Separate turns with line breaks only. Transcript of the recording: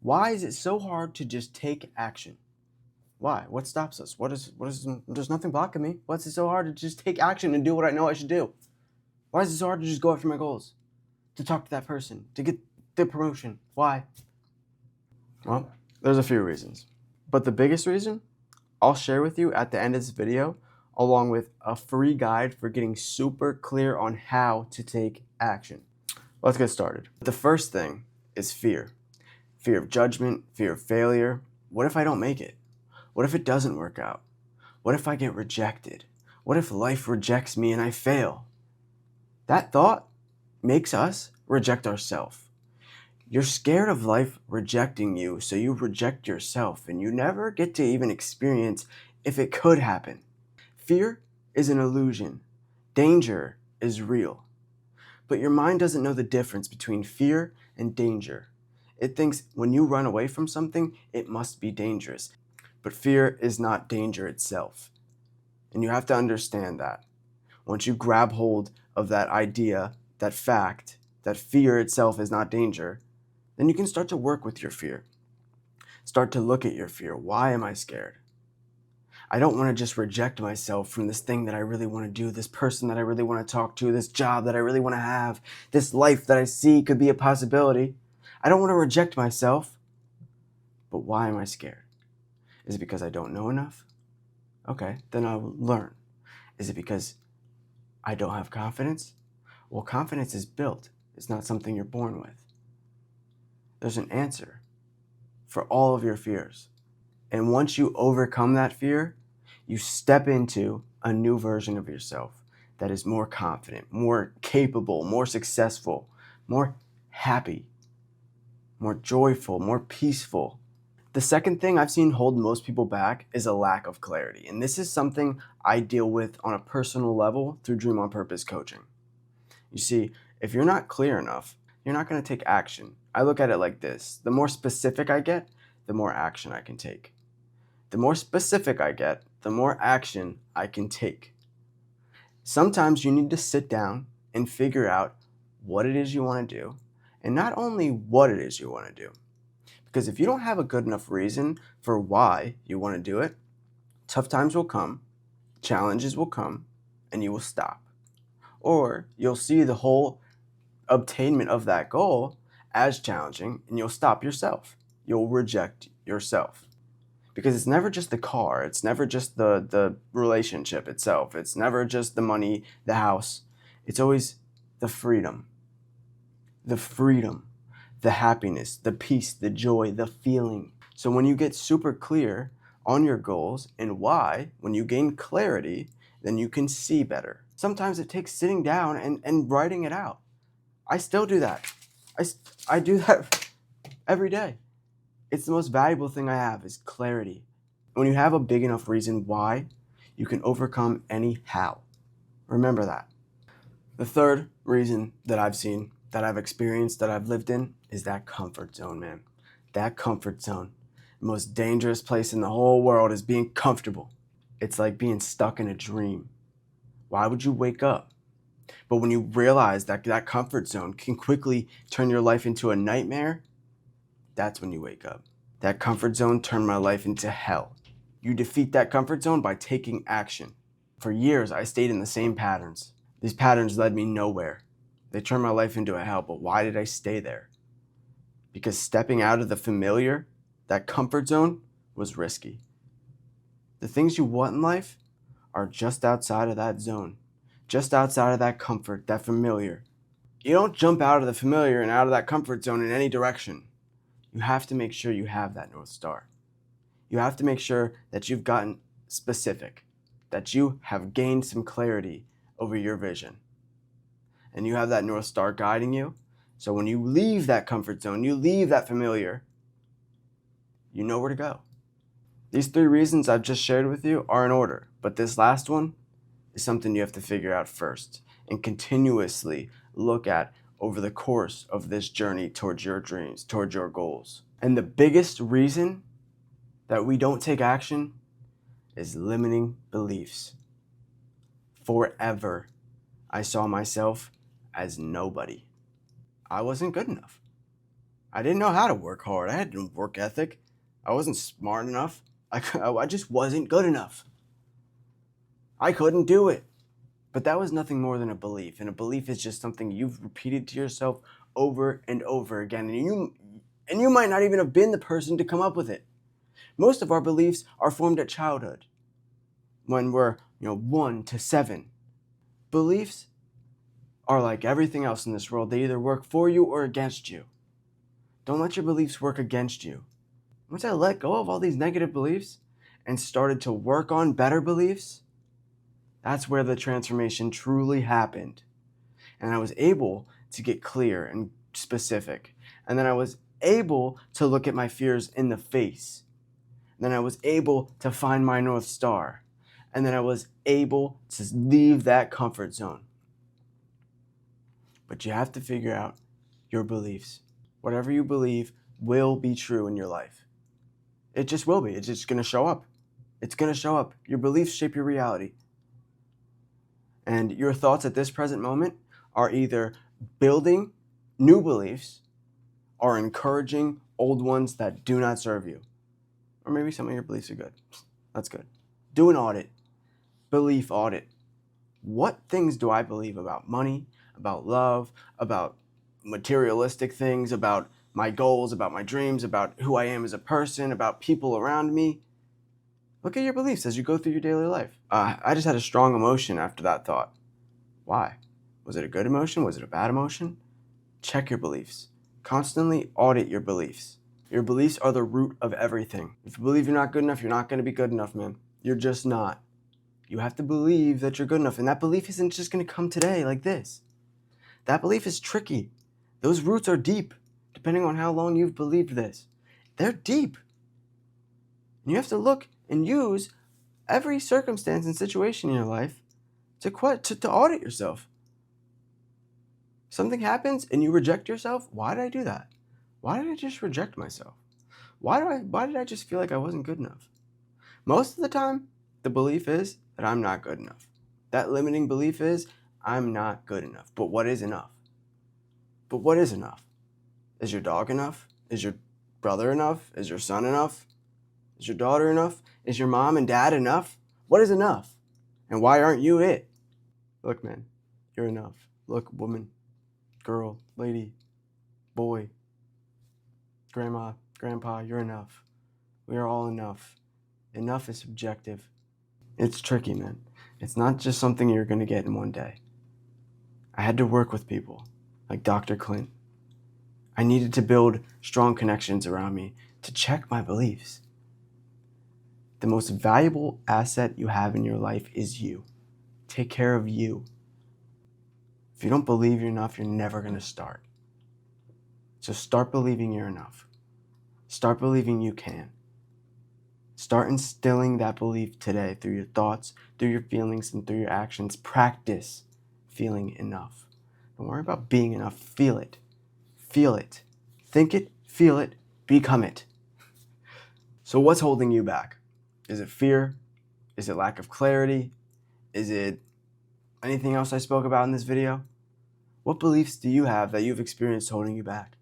Why is it so hard to just take action? Why? What stops us? There's nothing blocking me. What's it so hard to just take action and do what I know I should do? Why is it so hard to just go after my goals? To talk to that person? To get the promotion? Why? Well, there's a few reasons. But the biggest reason I'll share with you at the end of this video, along with a free guide for getting super clear on how to take action. Let's get started. The first thing is fear. Fear of judgment, fear of failure. What if I don't make it? What if it doesn't work out? What if I get rejected? What if life rejects me and I fail? That thought makes us reject ourselves. You're scared of life rejecting you, so you reject yourself, and you never get to even experience if it could happen. Fear is an illusion. Danger is real. But your mind doesn't know the difference between fear and danger. It thinks when you run away from something, it must be dangerous. But fear is not danger itself. And you have to understand that. Once you grab hold of that idea, that fact, that fear itself is not danger, then you can start to work with your fear. Start to look at your fear. Why am I scared? I don't want to just reject myself from this thing that I really want to do, this person that I really want to talk to, this job that I really want to have, this life that I see could be a possibility. I don't want to reject myself. But why am I scared? Is it because I don't know enough? Okay, then I'll learn. Is it because I don't have confidence? Well, confidence is built. It's not something you're born with. There's an answer for all of your fears. And once you overcome that fear, you step into a new version of yourself that is more confident, more capable, more successful, more happy, more joyful, more peaceful. The second thing I've seen hold most people back is a lack of clarity. And this is something I deal with on a personal level through Dream on Purpose coaching. You see, if you're not clear enough, you're not going to take action. I look at it like this. The more specific I get, the more action I can take. The more specific I get, the more action I can take. Sometimes you need to sit down and figure out what it is you want to do, and not only what it is you want to do. Because if you don't have a good enough reason for why you want to do it, tough times will come, challenges will come, and you will stop. Or you'll see the whole obtainment of that goal as challenging, and you'll stop yourself. You'll reject yourself. Because it's never just the car, it's never just the relationship itself, it's never just the money, the house. It's always the freedom, the happiness, the peace, the joy, the feeling. So when you get super clear on your goals and why, when you gain clarity, then you can see better. Sometimes it takes sitting down and writing it out. I still do that. I do that every day. It's the most valuable thing I have is clarity. When you have a big enough reason why, you can overcome any how. Remember that. The third reason that I've seen, that I've experienced, that I've lived in is that comfort zone, man. That comfort zone. The most dangerous place in the whole world is being comfortable. It's like being stuck in a dream. Why would you wake up? But when you realize that that comfort zone can quickly turn your life into a nightmare, that's when you wake up. That comfort zone turned my life into hell. You defeat that comfort zone by taking action. For years, I stayed in the same patterns. These patterns led me nowhere. They turned my life into a hell, but why did I stay there? Because stepping out of the familiar, that comfort zone, was risky. The things you want in life are just outside of that zone, just outside of that comfort, that familiar. You don't jump out of the familiar and out of that comfort zone in any direction. You have to make sure you have that North Star. You have to make sure that you've gotten specific, that you have gained some clarity over your vision. And you have that North Star guiding you. So when you leave that comfort zone, you leave that familiar, you know where to go. These three reasons I've just shared with you are in order, but this last one is something you have to figure out first and continuously look at over the course of this journey towards your dreams, towards your goals. And the biggest reason that we don't take action is limiting beliefs. Forever, I saw myself as nobody. I wasn't good enough. I didn't know how to work hard. I had no work ethic. I wasn't smart enough. I just wasn't good enough. I couldn't do it. But that was nothing more than a belief. And a belief is just something you've repeated to yourself over and over again. And you might not even have been the person to come up with it. Most of our beliefs are formed at childhood when we're, 1 to 7. Beliefs are like everything else in this world. They either work for you or against you. Don't let your beliefs work against you. Once I let go of all these negative beliefs and started to work on better beliefs, that's where the transformation truly happened. And I was able to get clear and specific. And then I was able to look at my fears in the face. And then I was able to find my North Star. And then I was able to leave that comfort zone. But you have to figure out your beliefs. Whatever you believe will be true in your life. It just will be. It's just going to show up. It's going to show up. Your beliefs shape your reality. And your thoughts at this present moment are either building new beliefs or encouraging old ones that do not serve you. Or maybe some of your beliefs are good. That's good. Do an audit. Belief audit. What things do I believe about money, about love, about materialistic things, about my goals, about my dreams, about who I am as a person, about people around me? Look at your beliefs as you go through your daily life. I just had a strong emotion after that thought. Why? Was it a good emotion? Was it a bad emotion? Check your beliefs. Constantly audit your beliefs. Your beliefs are the root of everything. If you believe you're not good enough, you're not going to be good enough, man. You're just not. You have to believe that you're good enough. And that belief isn't just going to come today like this. That belief is tricky. Those roots are deep, depending on how long you've believed this. They're deep. And you have to look and use every circumstance and situation in your life to audit yourself. Something happens and you reject yourself. Why did I do that? Why did I just reject myself? Why did I just feel like I wasn't good enough? Most of the time, the belief is that I'm not good enough. That limiting belief is I'm not good enough. But what is enough? But what is enough? Is your dog enough? Is your brother enough? Is your son enough? Is your daughter enough? Is your mom and dad enough? What is enough? And why aren't you it? Look, man, you're enough. Look, woman, girl, lady, boy, grandma, grandpa, you're enough. We are all enough. Enough is subjective. It's tricky, man. It's not just something you're going to get in one day. I had to work with people like Dr. Clint. I needed to build strong connections around me to check my beliefs. The most valuable asset you have in your life is you. Take care of you. If you don't believe you're enough, you're never going to start. So start believing you're enough. Start believing you can. Start instilling that belief today through your thoughts, through your feelings, and through your actions. Practice feeling enough. Don't worry about being enough. Feel it. Feel it. Think it, feel it, become it. So what's holding you back? Is it fear? Is it lack of clarity? Is it anything else I spoke about in this video? What beliefs do you have that you've experienced holding you back?